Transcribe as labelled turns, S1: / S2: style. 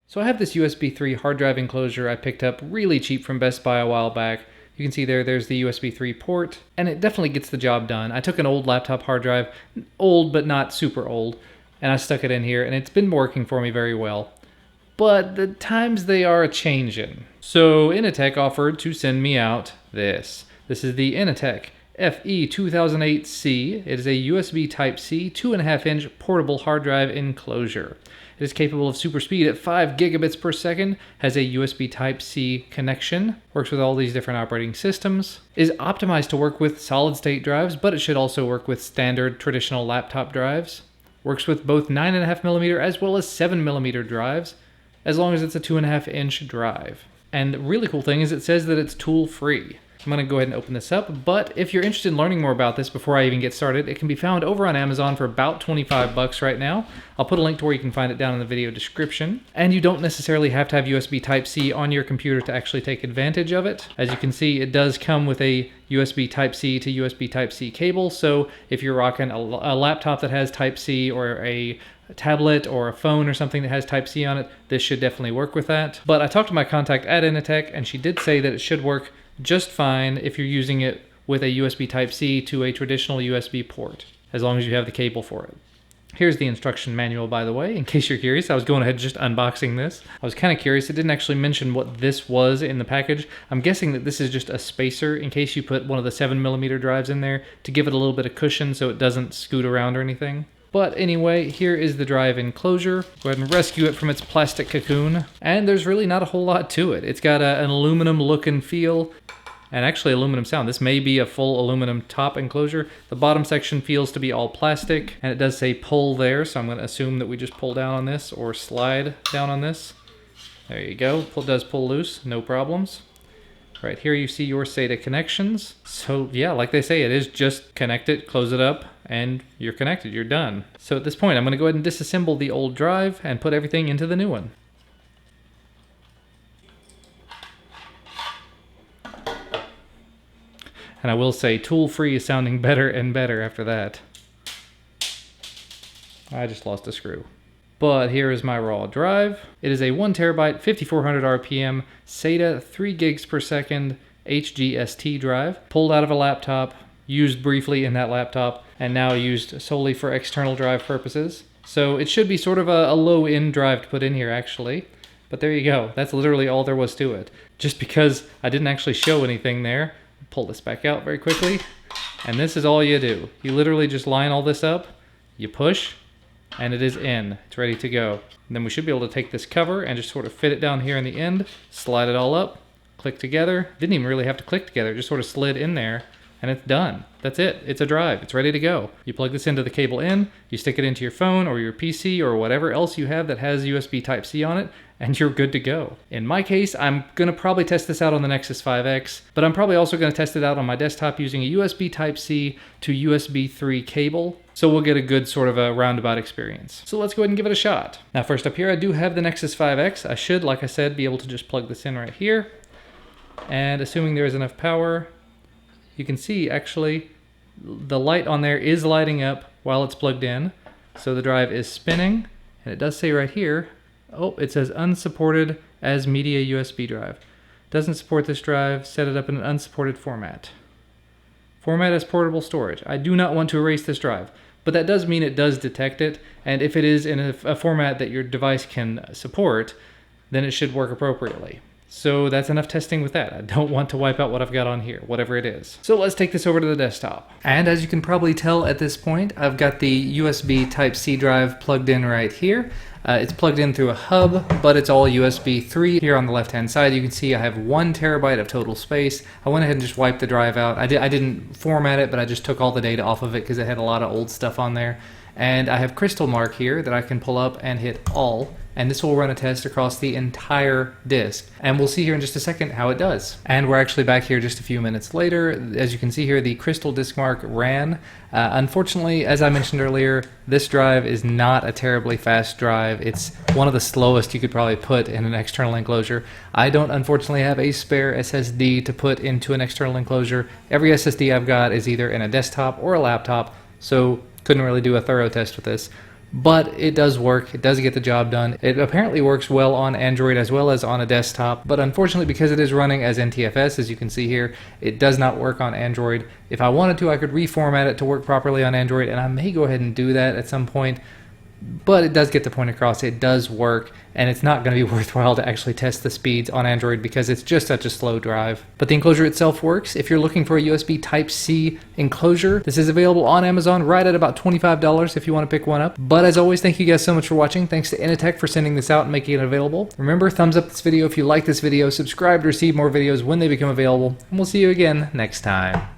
S1: So I have this USB 3 hard drive enclosure I picked up really cheap from Best Buy a while back. You can see there's the USB 3 port, and it definitely gets the job done. I took an old laptop hard drive, old but not super old, and I stuck it in here, and it's been working for me very well. But the times they are a-changin'. So Inateck offered to send me out this. This is the Inateck FE2008C. It is a USB Type-C 2.5-inch portable hard drive enclosure. It is capable of super speed at 5 gigabits per second, has a USB Type-C connection, works with all these different operating systems, is optimized to work with solid-state drives, but it should also work with standard traditional laptop drives, works with both 9.5mm as well as 7mm drives, as long as it's a 2.5-inch drive. And the really cool thing is it says that it's tool-free. I'm going to go ahead and open this up, but if you're interested in learning more about this before I even get started, it can be found over on Amazon for about 25 bucks right now. I'll put a link to where you can find it down in the video description. And you don't necessarily have to have USB Type-C on your computer to actually take advantage of it. As you can see, it does come with a USB Type-C to USB Type-C cable, so if you're rocking a laptop that has Type-C or a tablet or a phone or something that has Type-C on it, this should definitely work with that. But I talked to my contact at Inateck, and she did say that it should work just fine if you're using it with a USB Type-C to a traditional USB port, as long as you have the cable for it. Here's the instruction manual, by the way, in case you're curious. I was going ahead just unboxing this. I was kind of curious. It didn't actually mention what this was in the package. I'm guessing that this is just a spacer in case you put one of the 7mm drives in there to give it a little bit of cushion so it doesn't scoot around or anything. But anyway, here is the drive enclosure. Go ahead and rescue it from its plastic cocoon. And there's really not a whole lot to it. It's got an aluminum look and feel, and actually aluminum sound. This may be a full aluminum top enclosure. The bottom section feels to be all plastic, and it does say pull there, so I'm going to assume that we just pull down on this or slide down on this. There you go. It does pull loose, no problems. Right here you see your SATA connections. So yeah, like they say, it is just connect it, close it up, and you're connected, you're done. So at this point, I'm going to go ahead and disassemble the old drive and put everything into the new one. And I will say, tool-free is sounding better and better after that. I just lost a screw. But here is my raw drive. It is a 1TB, 5400 RPM, SATA 3 gigs per second HGST drive, pulled out of a laptop, used briefly in that laptop, and now used solely for external drive purposes. So it should be sort of a low-end drive to put in here, actually. But there you go. That's literally all there was to it. Just because I didn't actually show anything there, pull this back out very quickly, and this is all you do. You literally just line all this up, you push, and it is in. It's ready to go. And then we should be able to take this cover and just sort of fit it down here in the end, slide it all up, click together. Didn't even really have to click together, it just sort of slid in there, and it's done. That's it. It's a drive. It's ready to go. You plug this into the cable in, you stick it into your phone or your PC or whatever else you have that has USB Type-C on it, and you're good to go. In my case, I'm going to probably test this out on the Nexus 5X, but I'm probably also going to test it out on my desktop using a USB Type-C to USB 3 cable, so we'll get a good sort of a roundabout experience. So let's go ahead and give it a shot. Now first up here, I do have the Nexus 5X. I should, like I said, be able to just plug this in right here, and assuming there is enough power, you can see actually the light on there is lighting up while it's plugged in, so the drive is spinning, and it does say right here, oh, it says unsupported as media USB drive. Doesn't support this drive, set it up in an unsupported format. Format as portable storage. I do not want to erase this drive, but that does mean it does detect it, and if it is in a format that your device can support, then it should work appropriately. So that's enough testing with that. I don't want to wipe out what I've got on here, whatever it is. So let's take this over to the desktop. And as you can probably tell at this point, I've got the USB Type-C drive plugged in right here. It's plugged in through a hub, but it's all USB 3. Here on the left-hand side, you can see I have 1TB of total space. I went ahead and just wiped the drive out. I didn't format it, but I just took all the data off of it because it had a lot of old stuff on there. And I have Crystal Mark here that I can pull up and hit all, and this will run a test across the entire disk. And we'll see here in just a second how it does. And we're actually back here just a few minutes later. As you can see here, the Crystal Disk Mark ran. Unfortunately, as I mentioned earlier, this drive is not a terribly fast drive. It's one of the slowest you could probably put in an external enclosure. I don't unfortunately have a spare SSD to put into an external enclosure. Every SSD I've got is either in a desktop or a laptop, so couldn't really do a thorough test with this. but it does work. It does get the job done. It apparently works well on Android as well as on a desktop, but unfortunately because it is running as NTFS, as you can see here, it does not work on Android. If I wanted to, I could reformat it to work properly on Android, and I may go ahead and do that at some point. But it does get the point across. It does work, and it's not going to be worthwhile to actually test the speeds on Android because it's just such a slow drive. But the enclosure itself works. If you're looking for a USB Type-C enclosure, this is available on Amazon right at about $25 if you want to pick one up. But as always, thank you guys so much for watching. Thanks to Inateck for sending this out and making it available. Remember, thumbs up this video if you like this video, subscribe to receive more videos when they become available, and we'll see you again next time.